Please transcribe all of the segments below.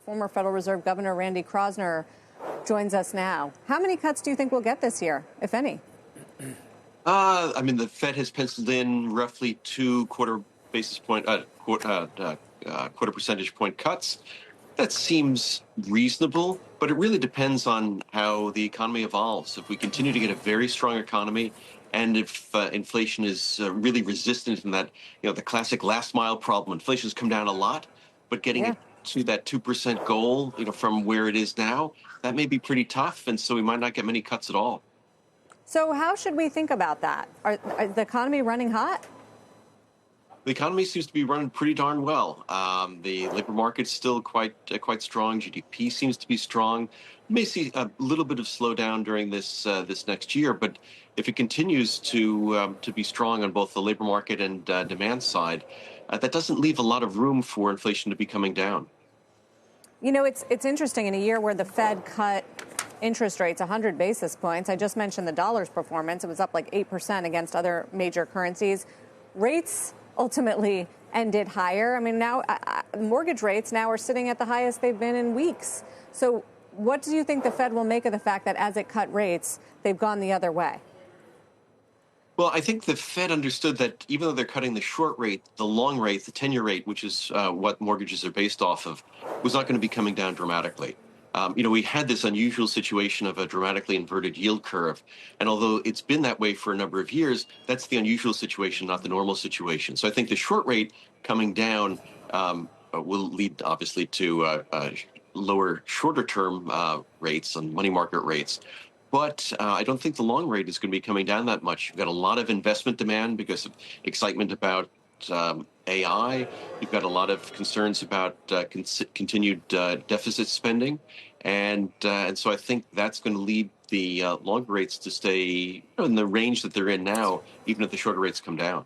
Former Federal Reserve Governor Randy Kroszner joins us now. How many cuts do you think we'll get this year, if any? I mean, the Fed has penciled in roughly two quarter percentage point cuts. That seems reasonable, but it really depends on how the economy evolves. If we continue to get a very strong economy, and if inflation is really resistant in that, the classic last mile problem, inflation has come down a lot, but getting it to that 2% goal, from where it is now, that may be pretty tough, and so we might not get many cuts at all. So how should we think about that? Is the economy running hot? The economy seems to be running pretty darn well. The labor market's still quite strong. GDP seems to be strong. We may see a little bit of slowdown during this next year, but if it continues to be strong on both the labor market and demand side, that doesn't leave a lot of room for inflation to be coming down. It's interesting. In a year where the Fed cut interest rates 100 basis points, I just mentioned the dollar's performance. It was up like 8% against other major currencies. Rates ultimately ended higher. I mean, now mortgage rates now are sitting at the highest they've been in weeks. So what do you think the Fed will make of the fact that as it cut rates, they've gone the other way? Well, I think the Fed understood that even though they're cutting the short rate, the long rate, the 10-year rate, which is what mortgages are based off of, was not going to be coming down dramatically. We had this unusual situation of a dramatically inverted yield curve. And although it's been that way for a number of years, that's the unusual situation, not the normal situation. So I think the short rate coming down will lead, obviously, to lower shorter-term rates and money market rates. But I don't think the long rate is going to be coming down that much. You've got a lot of investment demand because of excitement about AI. You've got a lot of concerns about continued deficit spending, and so I think that's going to lead the longer rates to stay in the range that they're in now, even if the shorter rates come down.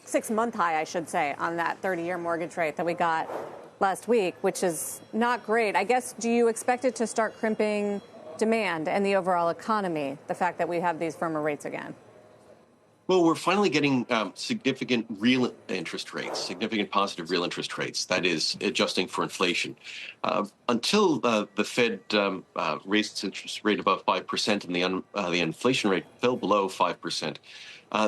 6-month high, I should say, on that 30-year mortgage rate that we got last week, which is not great. I guess, do you expect it to start crimping demand and the overall economy, the fact that we have these firmer rates again? Well, we're finally getting significant real interest rates, significant positive real interest rates, that is, adjusting for inflation. Until the Fed raised its interest rate above 5% and the inflation rate fell below 5%,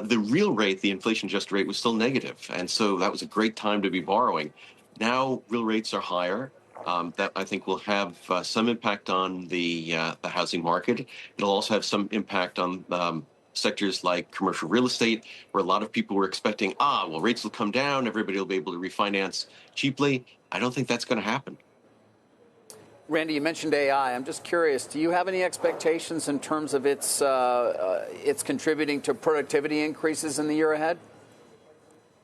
the real rate, the inflation-adjusted rate, was still negative. And so that was a great time to be borrowing. Now real rates are higher. That, I think, will have some impact on the housing market. It'll also have some impact on sectors like commercial real estate, where a lot of people were expecting, rates will come down, everybody will be able to refinance cheaply. I don't think that's going to happen. Randy, you mentioned AI. I'm just curious, do you have any expectations in terms of its contributing to productivity increases in the year ahead?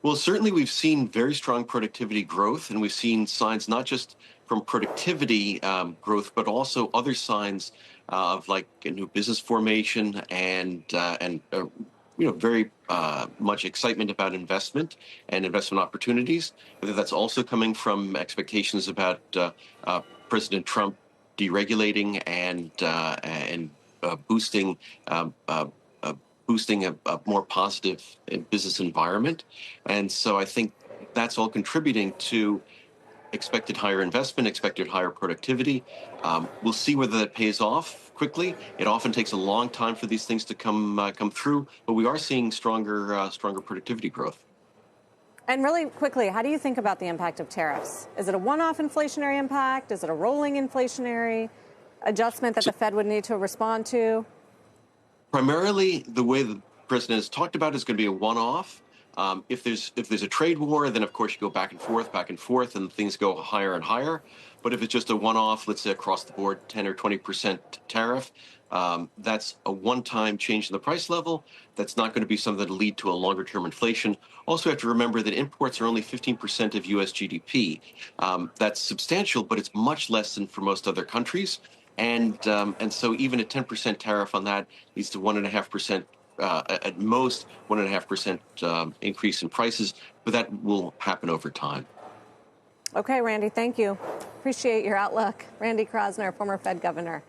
Well, certainly we've seen very strong productivity growth, and we've seen signs not just from productivity growth, but also other signs of like a new business formation and very much excitement about investment and investment opportunities. Whether that's also coming from expectations about President Trump deregulating and boosting a more positive business environment. And so I think that's all contributing to expected higher investment, expected higher productivity. We'll see whether that pays off quickly. It often takes a long time for these things to come through, but we are seeing stronger productivity growth. And really quickly, how do you think about the impact of tariffs? Is it a one-off inflationary impact? Is it a rolling inflationary adjustment that the Fed would need to respond to? Primarily, the way the president has talked about it is going to be a one-off. If there's a trade war, then of course you go back and forth, and things go higher and higher. But if it's just a one-off, let's say across the board, 10 or 20% tariff, that's a one-time change in the price level. That's not going to be something that'll lead to a longer-term inflation. Also, you have to remember that imports are only 15% of U.S. GDP. That's substantial, but it's much less than for most other countries. And so even a 10% tariff on that leads to 1.5%. At most 1.5% increase in prices, but that will happen over time. Okay, Randy, thank you. Appreciate your outlook. Randy Kroszner, former Fed governor.